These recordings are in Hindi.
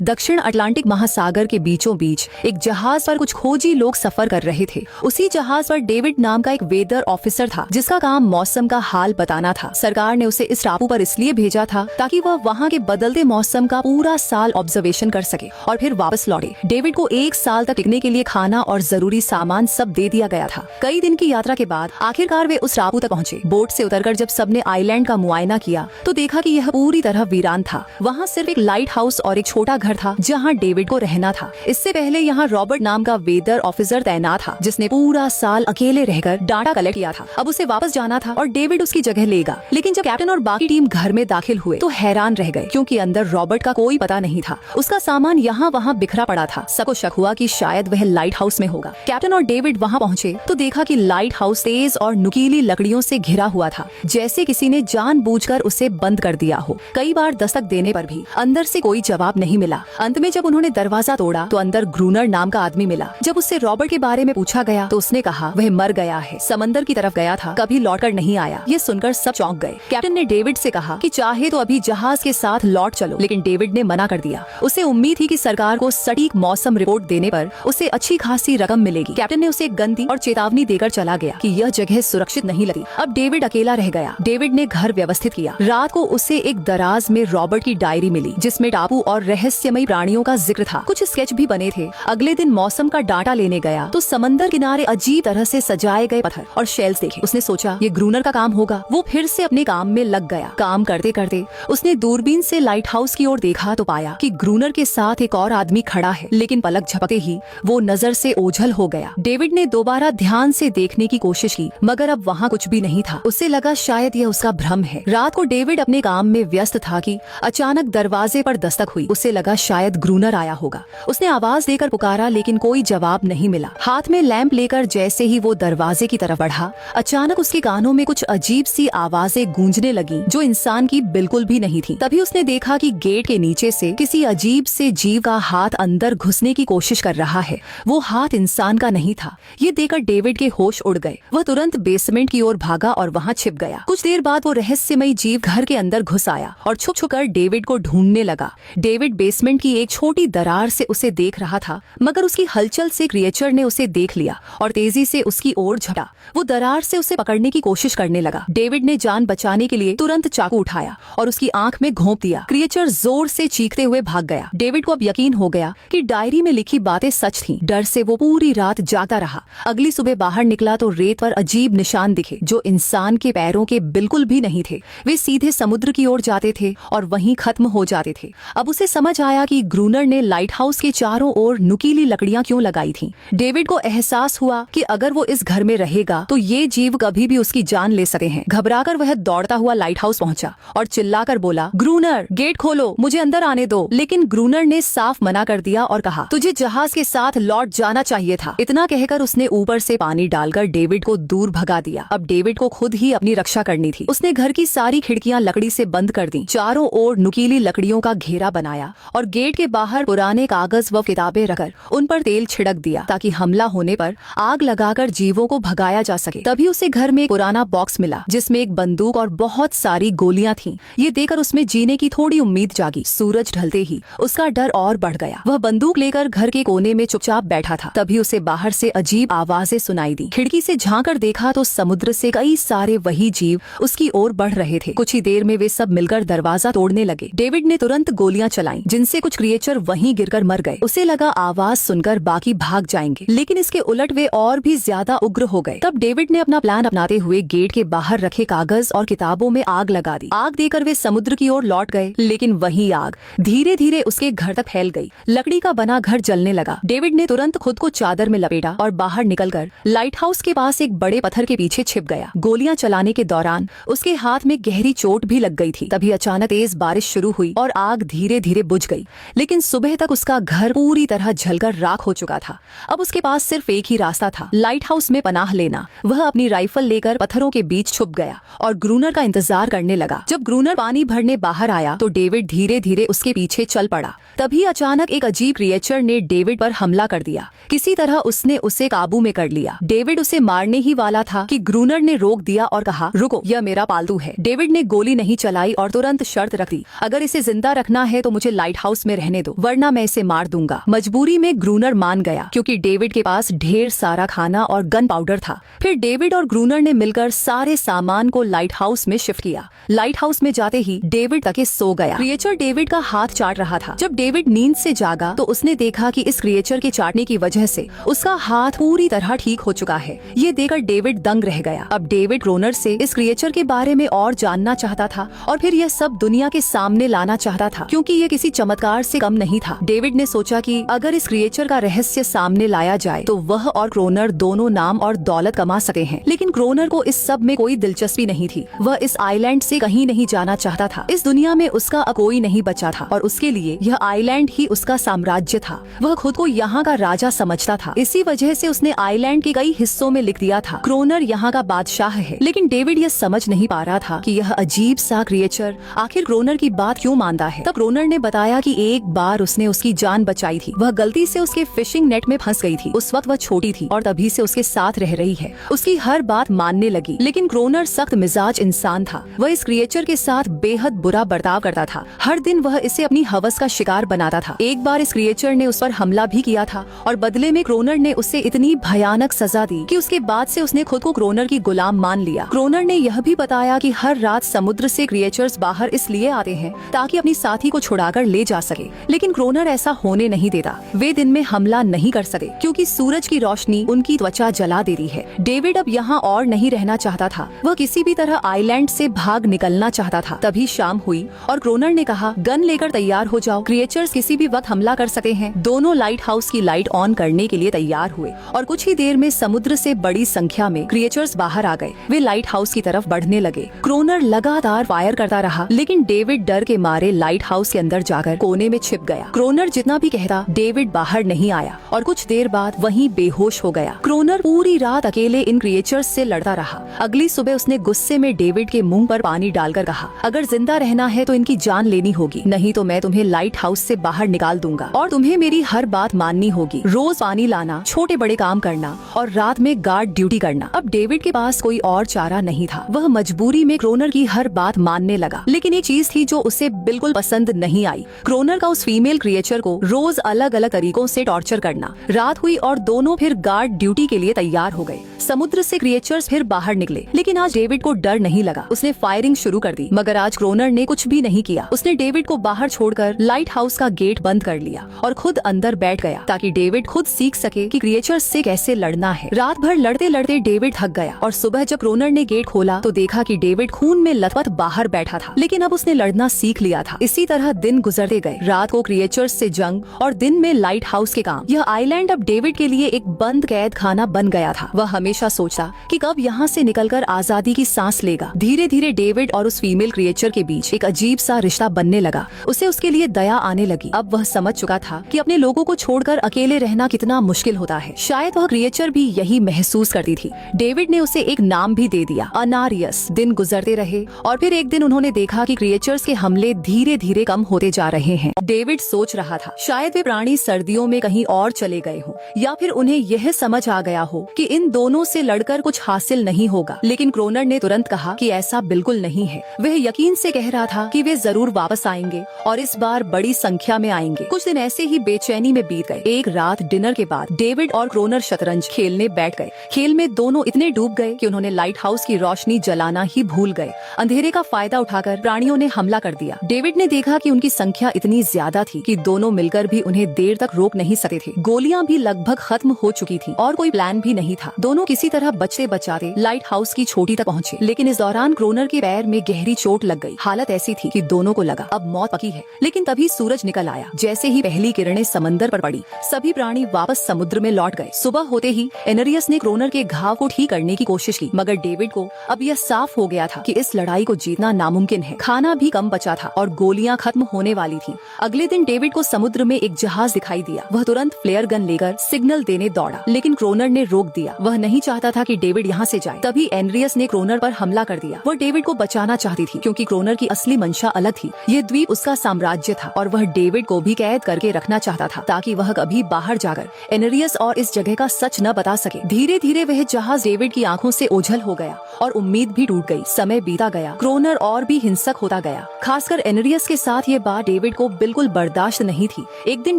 दक्षिण अटलांटिक महासागर के बीचों बीच एक जहाज पर कुछ खोजी लोग सफर कर रहे थे। उसी जहाज पर डेविड नाम का एक वेदर ऑफिसर था जिसका काम मौसम का हाल बताना था। सरकार ने उसे इस टापू पर इसलिए भेजा था ताकि वह वहाँ के बदलते मौसम का पूरा साल ऑब्जर्वेशन कर सके और फिर वापस लौटे। डेविड को 1 साल तक टिकने के लिए खाना और जरूरी सामान सब दे दिया गया था। कई दिन की यात्रा के बाद आखिरकार वे उस टापू तक पहुँचे। बोट से उतरकर जब सबने आइलैंड का मुआयना किया तो देखा कि यह पूरी तरह वीरान था। वहाँ सिर्फ एक लाइट हाउस और एक छोटा घर था जहाँ डेविड को रहना था। इससे पहले यहाँ रॉबर्ट नाम का वेदर ऑफिसर तैनात था जिसने पूरा साल अकेले रहकर डाटा कलेक्ट किया था। अब उसे वापस जाना था और डेविड उसकी जगह लेगा। लेकिन जब कैप्टन और बाकी टीम घर में दाखिल हुए तो हैरान रह गए क्योंकि अंदर रॉबर्ट का कोई पता नहीं था। उसका सामान यहाँ वहाँ बिखरा पड़ा था। सबको शक हुआ कि शायद वह लाइट हाउस में होगा। कैप्टन और डेविड वहाँ पहुँचे तो देखा कि लाइट हाउस तेज और नुकीली लकड़ियों से घिरा हुआ था, जैसे किसी ने जानबूझकर उसे बंद कर दिया हो। कई बार दस्तक देने पर भी अंदर से कोई जवाब नहीं मिला। अंत में जब उन्होंने दरवाजा तोड़ा तो अंदर ग्रूनर नाम का आदमी मिला। जब उससे रॉबर्ट के बारे में पूछा गया तो उसने कहा वह मर गया है, समंदर की तरफ गया था, कभी लौटकर नहीं आया। ये सुनकर सब चौंक गए। कैप्टन ने डेविड से कहा कि चाहे तो अभी जहाज के साथ लौट चलो, लेकिन डेविड ने मना कर दिया। उसे उम्मीद थी कि सरकार को सटीक मौसम रिपोर्ट देने पर उसे अच्छी खासी रकम मिलेगी। कैप्टन ने उसे एक गन दी और चेतावनी देकर चला गया कि यह जगह सुरक्षित नहीं लगी। अब डेविड अकेला रह गया। डेविड ने घर व्यवस्थित किया। रात को उसे एक दराज में रॉबर्ट की डायरी मिली जिसमें टापू और रहस्यमयी प्राणियों का जिक्र था। कुछ स्केच भी बने थे। अगले दिन मौसम का डाटा लेने गया तो समंदर किनारे अजीब तरह से सजाए गए पत्थर और शेल्स देखे। उसने सोचा ये ग्रूनर का काम होगा। वो फिर से अपने काम में लग गया। काम करते करते उसने दूरबीन से लाइट हाउस की ओर देखा तो पाया कि ग्रूनर के साथ एक और आदमी खड़ा है, लेकिन पलक झपकते ही वो नजर से ओझल हो गया। डेविड ने दोबारा ध्यान से देखने की कोशिश की मगर अब वहाँ कुछ भी नहीं था। उसे लगा शायद यह उसका भ्रम है। रात को डेविड अपने काम में व्यस्त था कि अचानक दरवाजे पर दस्तक हुई। उसे लगा शायद ग्रूनर आया होगा। उसने आवाज देकर पुकारा लेकिन कोई जवाब नहीं मिला। हाथ में लैंप लेकर जैसे ही वो दरवाजे की तरफ बढ़ा, अचानक उसके कानों में कुछ अजीब सी आवाजें गूंजने लगी जो इंसान की बिल्कुल भी नहीं थी। तभी उसने देखा कि गेट के नीचे से किसी अजीब से जीव का हाथ अंदर घुसने की कोशिश कर रहा है। वो हाथ इंसान का नहीं था। ये देखकर डेविड के होश उड़ गए। वह तुरंत बेसमेंट की ओर भागा और वहाँ छिप गया। कुछ देर बाद वो रहस्यमयी जीव घर के अंदर घुस आया और छुप छुप कर डेविड को ढूंढने लगा। डेविड बेसमेंट की एक छोटी दरार से उसे देख रहा था मगर उसकी हलचल से क्रिएचर ने उसे देख लिया और तेजी से उसकी ओर झपटा। वो दरार से उसे पकड़ने की कोशिश करने लगा। डेविड ने जान बचाने के लिए तुरंत चाकू उठाया और उसकी आंख में घोंप दिया। क्रिएचर जोर से चीखते हुए भाग गया। डेविड को अब यकीन हो गया कि डायरी में लिखी बातें सच थीं। डर से वो पूरी रात जागा रहा। अगली सुबह बाहर निकला तो रेत पर अजीब निशान दिखे जो इंसान के पैरों के बिल्कुल भी नहीं थे। वे सीधे समुद्र की ओर जाते थे और वहीं खत्म हो जाते थे। अब उसे समझ आया कि ग्रूनर ने लाइट हाउस के चारों ओर नुकीली लकड़ियां क्यों लगाई थीं। डेविड को एहसास हुआ कि अगर वो इस घर में रहेगा तो ये जीव कभी भी उसकी जान ले सकते हैं। घबराकर वह दौड़ता हुआ लाइट हाउस पहुंचा और चिल्लाकर बोला, ग्रूनर गेट खोलो, मुझे अंदर आने दो। लेकिन ग्रूनर ने साफ मना कर दिया और कहा, तुझे जहाज के साथ लौट जाना चाहिए था। इतना कहकर उसने ऊपर से पानी डालकर डेविड को दूर भगा दिया। अब डेविड को खुद ही अपनी रक्षा करनी थी। उसने घर की सारी खिड़कियां लकड़ी से बंद कर दी, चारों ओर नुकीली लकड़ियों का घेरा बनाया और गेट के बाहर पुराने कागज व किताबें रखकर उन पर तेल छिड़क दिया ताकि हमला होने पर आग लगाकर जीवों को भगाया जा सके। तभी उसे घर में एक पुराना बॉक्स मिला जिसमें एक बंदूक और बहुत सारी गोलियां थीं। ये देखकर उसमें जीने की थोड़ी उम्मीद जागी। सूरज ढलते ही उसका डर और बढ़ गया। वह बंदूक लेकर घर के कोने में चुपचाप बैठा था। तभी उसे बाहर से अजीब आवाजें सुनाई दी। खिड़की से झांककर देखा तो समुद्र से कई सारे वही जीव उसकी ओर बढ़ रहे थे। कुछ ही देर में वे सब मिलकर दरवाजा तोड़ने लगे। डेविड ने तुरंत गोलियां चलाईं, जिनसे कुछ क्रिएचर वहीं गिरकर मर गए। उसे लगा आवाज सुनकर बाकी भाग जाएंगे, लेकिन इसके उलट वे और भी ज्यादा उग्र हो गए। तब डेविड ने अपना प्लान अपनाते हुए गेट के बाहर रखे कागज और किताबों में आग लगा दी। आग देकर वे समुद्र की ओर लौट गए, लेकिन वही आग धीरे धीरे उसके घर तक फैल गई। लकड़ी का बना घर जलने लगा। डेविड ने तुरंत खुद को चादर में लपेटा और बाहर निकलकर लाइट हाउस के पास एक बड़े पत्थर के पीछे छिप गया। गोलियां चलाने के दौरान उसके हाथ में गहरी चोट भी लग गई थी। तभी अचानक तेज बारिश शुरू हुई और आग धीरे धीरे बुझ गई, लेकिन सुबह तक उसका घर पूरी तरह जलकर राख हो चुका था। अब उसके पास सिर्फ एक ही रास्ता था, लाइट हाउस में पनाह लेना। वह अपनी राइफल लेकर पत्थरों के बीच छुप गया और ग्रूनर का इंतजार करने लगा। जब ग्रूनर पानी भरने बाहर आया तो डेविड धीरे धीरे उसके पीछे चल पड़ा। तभी अचानक एक अजीब क्रिएचर ने डेविड पर हमला कर दिया। किसी तरह उसने उसे काबू में कर लिया। डेविड उसे मारने ही वाला था कि ग्रूनर ने रोक दिया और कहा, रुको, यह मेरा पालतू है। डेविड ने गोली नहीं चलाई और तुरंत शर्त रख दी, अगर इसे जिंदा रखना है तो मुझे लाइट हाउस हाउस में रहने दो वरना मैं इसे मार दूंगा। मजबूरी में ग्रूनर मान गया क्योंकि डेविड के पास ढेर सारा खाना और गन पाउडर था। फिर डेविड और ग्रूनर ने मिलकर सारे सामान को लाइट हाउस में शिफ्ट किया। लाइट हाउस में जाते ही डेविड तके सो गया। क्रिएचर डेविड का हाथ चाट रहा था। जब डेविड नींद से जागा तो उसने देखा कि इस क्रिएचर के चाटने की वजह से उसका हाथ पूरी तरह ठीक हो चुका है। ये देखकर डेविड दंग रह गया। अब डेविड ग्रूनर से इस क्रिएचर के बारे में और जानना चाहता था और फिर यह सब दुनिया के सामने लाना चाहता था क्योंकि ये किसी चमत्कार से कम नहीं था। डेविड ने सोचा कि अगर इस क्रिएचर का रहस्य सामने लाया जाए तो वह और क्रोनर दोनों नाम और दौलत कमा सके हैं। लेकिन क्रोनर को इस सब में कोई दिलचस्पी नहीं थी। वह इस आइलैंड से कहीं नहीं जाना चाहता था। इस दुनिया में उसका कोई नहीं बचा था और उसके लिए यह आइलैंड ही उसका साम्राज्य था। वह खुद को यहाँ का राजा समझता था। इसी वजह से उसने आइलैंड के कई हिस्सों में लिख दिया था क्रोनर यहाँ का बादशाह है। लेकिन डेविड यह समझ नहीं पा रहा था कि यह अजीब सा क्रिएचर आखिर क्रोनर की बात क्यों मानता है। तब क्रोनर ने बताया कि एक बार उसने उसकी जान बचाई थी। वह गलती से उसके फिशिंग नेट में फंस गई थी। उस वक्त वह छोटी थी और तभी से उसके साथ रह रही है। उसकी हर बात मानने लगी। लेकिन क्रोनर सख्त मिजाज इंसान था। वह इस क्रिएचर के साथ बेहद बुरा बर्ताव करता था। हर दिन वह इसे अपनी हवस का शिकार बनाता था। एक बार इस क्रिएचर ने उस पर हमला भी किया था और बदले में क्रोनर ने उसे इतनी भयानक सजा दी कि उसके बाद से उसने खुद को क्रोनर की गुलाम मान लिया। क्रोनर ने यह भी बताया कि हर रात समुद्र से क्रिएचर्स बाहर इसलिए आते हैं ताकि अपनी साथी को छुड़ाकर ले जा सके। लेकिन क्रोनर ऐसा होने नहीं देता। वे दिन में हमला नहीं कर सके क्योंकि सूरज की रोशनी उनकी त्वचा जला देती है। डेविड अब यहाँ और नहीं रहना चाहता था। वह किसी भी तरह आइलैंड से भाग निकलना चाहता था। तभी शाम हुई और क्रोनर ने कहा, गन लेकर तैयार हो जाओ, क्रिएचर्स किसी भी वक्त हमला कर सकते हैं। दोनों लाइट हाउस की लाइट ऑन करने के लिए तैयार हुए और कुछ ही देर में समुद्र से बड़ी संख्या में क्रिएचर्स बाहर आ गए। वे लाइट हाउस की तरफ बढ़ने लगे। क्रोनर लगातार फायर करता रहा लेकिन डेविड डर के मारे लाइट हाउस के अंदर जाकर कोने में छिप गया। क्रोनर जितना भी कहता डेविड बाहर नहीं आया और कुछ देर बाद वहीं बेहोश हो गया। क्रोनर पूरी रात अकेले इन क्रिएचर्स से लड़ता रहा। अगली सुबह उसने गुस्से में डेविड के मुंह पर पानी डालकर कहा, अगर जिंदा रहना है तो इनकी जान लेनी होगी, नहीं तो मैं तुम्हें लाइट हाउस से बाहर निकाल दूंगा और तुम्हें मेरी हर बात माननी होगी। रोज पानी लाना, छोटे बड़े काम करना और रात में गार्ड ड्यूटी करना। अब डेविड के पास कोई और चारा नहीं था। वह मजबूरी में क्रोनर की हर बात मानने लगा। लेकिन एक चीज थी जो उसे बिल्कुल पसंद नहीं आई, क्रोनर का उस फीमेल क्रिएचर को रोज अलग अलग तरीकों से टॉर्चर करना। रात हुई और दोनों फिर गार्ड ड्यूटी के लिए तैयार हो गए। समुद्र से क्रिएचर्स फिर बाहर निकले लेकिन आज डेविड को डर नहीं लगा। उसने फायरिंग शुरू कर दी मगर आज क्रोनर ने कुछ भी नहीं किया। उसने डेविड को बाहर छोड़कर लाइट हाउस का गेट बंद कर लिया और खुद अंदर बैठ गया ताकि डेविड खुद सीख सके कि क्रिएचर्स से कैसे लड़ना है। रात भर लड़ते लड़ते डेविड थक गया और सुबह जब क्रोनर ने गेट खोला तो देखा कि डेविड खून में लथपथ बाहर बैठा था। लेकिन अब उसने लड़ना सीख लिया था। इसी तरह दिन गुजरते गए। रात को क्रिएचर्स से जंग और दिन में लाइट हाउस के काम। यह आइलैंड अब डेविड के लिए एक बंद कैद खाना बन गया था। वह हमेशा सोचता कि कब यहाँ से निकलकर आजादी की सांस लेगा। धीरे धीरे डेविड और उस फीमेल क्रिएचर के बीच एक अजीब सा रिश्ता बनने लगा। उसे उसके लिए दया आने लगी। अब वह समझ चुका था कि अपने लोगों को छोड़कर अकेले रहना कितना मुश्किल होता है। शायद वह क्रिएचर भी यही महसूस करती थी। डेविड ने उसे एक नाम भी दे दिया, अनारियस। दिन गुजरते रहे और फिर एक दिन उन्होंने देखा कि क्रिएचर्स के हमले धीरे धीरे कम होते जा रहे हैं। डेविड सोच रहा था शायद वे प्राणी सर्दियों में कहीं और चले गए हों या फिर उन्हें यह समझ आ गया हो कि इन दोनों से लड़कर कुछ हासिल नहीं होगा। लेकिन क्रोनर ने तुरंत कहा कि ऐसा बिल्कुल नहीं है। वह यकीन से कह रहा था कि वे जरूर वापस आएंगे और इस बार बड़ी संख्या में आएंगे। कुछ दिन ऐसे ही बेचैनी में बीत गए। एक रात डिनर के बाद डेविड और क्रोनर शतरंज खेलने बैठ गए। खेल में दोनों इतने डूब गए कि उन्होंने लाइट हाउस की रोशनी जलाना ही भूल गए। अंधेरे का फायदा उठाकर प्राणियों ने हमला कर दिया। डेविड ने देखा कि उनकी संख्या इतनी ज्यादा थी कि दोनों मिलकर भी उन्हें देर तक रोक नहीं सकते थे। गोलियां भी लगभग खत्म हो चुकी थी और कोई प्लान भी नहीं था। दोनों किसी तरह बचते बचाते लाइट हाउस की छोटी तक पहुंचे। लेकिन इस दौरान क्रोनर के पैर में गहरी चोट लग गई। हालत ऐसी थी कि दोनों को लगा अब मौत पक्की है। लेकिन तभी सूरज निकल आया। जैसे ही पहली किरणें समंदर पर पड़ी सभी प्राणी वापस समुद्र में लौट गए। सुबह होते ही एनरियस ने क्रोनर के घाव को ठीक करने की कोशिश की मगर डेविड को अब यह साफ हो गया था कि इस लड़ाई को जीतना नामुमकिन है। खाना भी कम बचा था और गोलियां खत्म होने वाली थी। अगले दिन डेविड को समुद्र में एक जहाज दिखाई दिया। वह तुरंत फ्लेयर गन लेकर सिग्नल देने दौड़ा लेकिन क्रोनर ने रोक दिया। वह नहीं नहीं चाहता था कि डेविड यहाँ से जाए। तभी एनरियस ने क्रोनर पर हमला कर दिया। वह डेविड को बचाना चाहती थी क्योंकि क्रोनर की असली मंशा अलग थी। ये द्वीप उसका साम्राज्य था और वह डेविड को भी कैद करके रखना चाहता था ताकि वह कभी बाहर जाकर एनरियस और इस जगह का सच न बता सके। धीरे धीरे वह जहाज डेविड की आंखों से ओझल हो गया और उम्मीद भी टूट गई। समय बीता गया, क्रोनर और भी हिंसक होता गया। खासकर एनरियस के साथ ये बात डेविड को बिल्कुल बर्दाश्त नहीं थी। एक दिन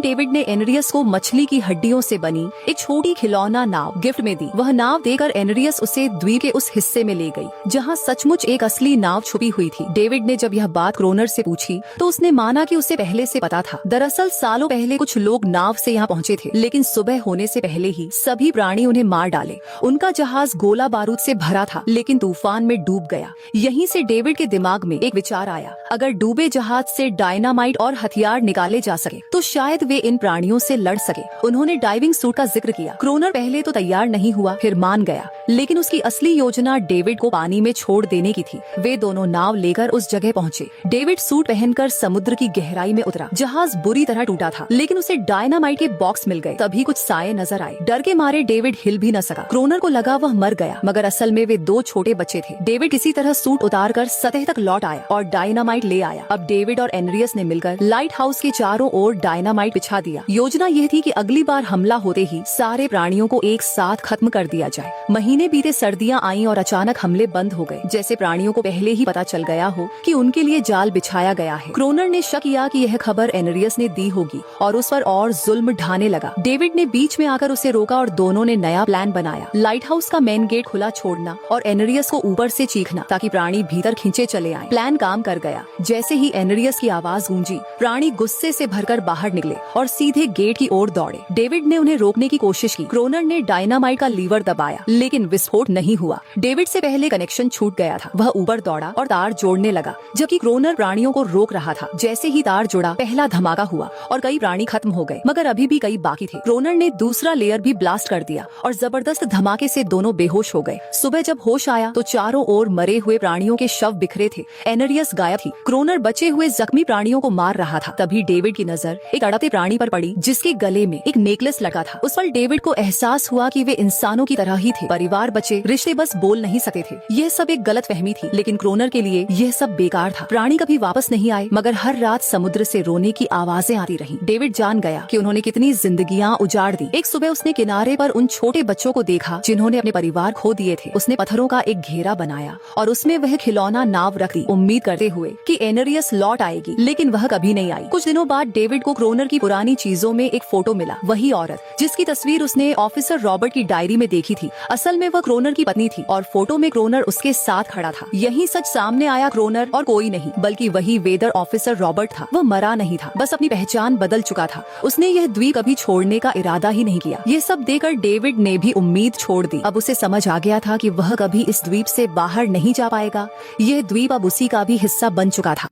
डेविड ने एनरियस को मछली की हड्डियों से बनी एक छोटी खिलौना नाव गिफ्ट में दी। वह नाव देकर एनरियस उसे द्वीप के उस हिस्से में ले गई जहाँ सचमुच एक असली नाव छुपी हुई थी। डेविड ने जब यह बात क्रोनर से पूछी तो उसने माना कि उसे पहले से पता था। दरअसल सालों पहले कुछ लोग नाव से यहाँ पहुँचे थे, लेकिन सुबह होने से पहले ही सभी प्राणी उन्हें मार डाले। उनका जहाज गोला बारूद से भरा था लेकिन तूफान में डूब गया। यहीं से डेविड के दिमाग में एक विचार आया, अगर डूबे जहाज से डायनामाइट और हथियार निकाले जा सके तो शायद वे इन प्राणियों से लड़ सके। उन्होंने डाइविंग सूट का जिक्र किया। क्रोनर पहले तो तैयार नहीं हुआ, फिर मान गया, लेकिन उसकी असली योजना डेविड को पानी में छोड़ देने की थी। वे दोनों नाव लेकर उस जगह पहुँचे। डेविड सूट पहनकर समुद्र की गहराई में उतरा। जहाज बुरी तरह टूटा था लेकिन उसे डायनामाइट के बॉक्स मिल गए। तभी कुछ साए नजर आए। डर के मारे डेविड हिल भी न सका। क्रोनर को लगा वह मर गया, मगर असल में वे दो छोटे बच्चे थे। डेविड किसी तरह सूट उतारकर सतह तक लौट आया और डायनामाइट ले आया। अब डेविड और एनरियस ने मिलकर लाइट हाउस के चारों ओर डायनामाइट बिछा दिया। योजना यह थी कि अगली बार हमला होते ही सारे प्राणियों को एक साथ खत्म कर दिया जाए। महीने बीते, सर्दियां आईं और अचानक हमले बंद हो गए, जैसे प्राणियों को पहले ही पता चल गया हो कि उनके लिए जाल बिछाया गया है। क्रोनर ने शक किया कि यह खबर एनरियस ने दी होगी और उस पर और जुल्म ढाने लगा। डेविड ने बीच में आकर उसे रोका और दोनों ने नया प्लान बनाया, लाइट हाउस का मेन गेट खुला छोड़ना और एनरियस को ऊपर से चीखना ताकि प्राणी भीतर खींचे चले आए। प्लान काम कर गया। जैसे ही एनरियस की आवाज गूंजी, प्राणी गुस्से से भरकर बाहर निकले और सीधे गेट की ओर दौड़े। डेविड ने उन्हें रोकने की कोशिश की। क्रोनर ने डायनामाइट का लीवर दबाया लेकिन विस्फोट नहीं हुआ। डेविड से पहले कनेक्शन छूट गया था। वह ऊपर दौड़ा और तार जोड़ने लगा जबकि क्रोनर प्राणियों को रोक रहा था। जैसे ही तार जुड़ा, पहला धमाका हुआ और कई प्राणी खत्म हो गए, मगर अभी भी कई बाकी थे। क्रोनर ने दूसरा लेयर भी ब्लास्ट कर दिया और जबरदस्त धमाके से दोनों बेहोश हो गए। सुबह जब होश आया तो चारों ओर मरे हुए प्राणियों के शव बिखरे थे। एनरियस गायब थी। क्रोनर बचे हुए जख्मी प्राणियों को मार रहा था। तभी डेविड की नजर एक तड़पते प्राणी पर पड़ी जिसके गले में एक नेकलेस लगा था। उस पर डेविड को एहसास हुआ कि वे इंसानों की तरह ही थे। परिवार बचे, रिश्ते बस बोल नहीं सकते थे। यह सब एक गलत फहमी थी, लेकिन क्रोनर के लिए यह सब बेकार था। प्राणी कभी वापस नहीं आए, मगर हर रात समुद्र से रोने की आवाजें आती रहीं। डेविड जान गया कि उन्होंने कितनी जिंदगियां उजाड़ दी। एक सुबह उसने किनारे पर उन छोटे बच्चों को देखा जिन्होंने अपने परिवार खो दिए थे। उसने पत्थरों का एक घेरा बनाया और उसमें वह खिलौना नाव रख दी, उम्मीद करते हुए कि एनरियस लौट आएगी, लेकिन वह कभी नहीं आई। कुछ दिनों बाद डेविड को क्रोनर की पुरानी चीजों में एक फोटो मिला। वही औरत जिसकी तस्वीर उसने ऑफिसर रॉबर्ट की डायरी में देखी थी। असल में वह क्रोनर की पत्नी थी और फोटो में क्रोनर उसके साथ खड़ा था। यही सच सामने आया। क्रोनर और कोई नहीं बल्कि वही वेदर ऑफिसर रॉबर्ट था। वह मरा नहीं था, बस अपनी पहचान बदल चुका था। उसने यह द्वीप कभी छोड़ने का इरादा ही नहीं किया। ये सब देखकर डेविड ने भी उम्मीद छोड़ दी। अब उसे समझ आ गया था कि वह कभी इस द्वीप से बाहर नहीं जा पाएगा। यह द्वीप अब उसी का भी हिस्सा बन चुका था।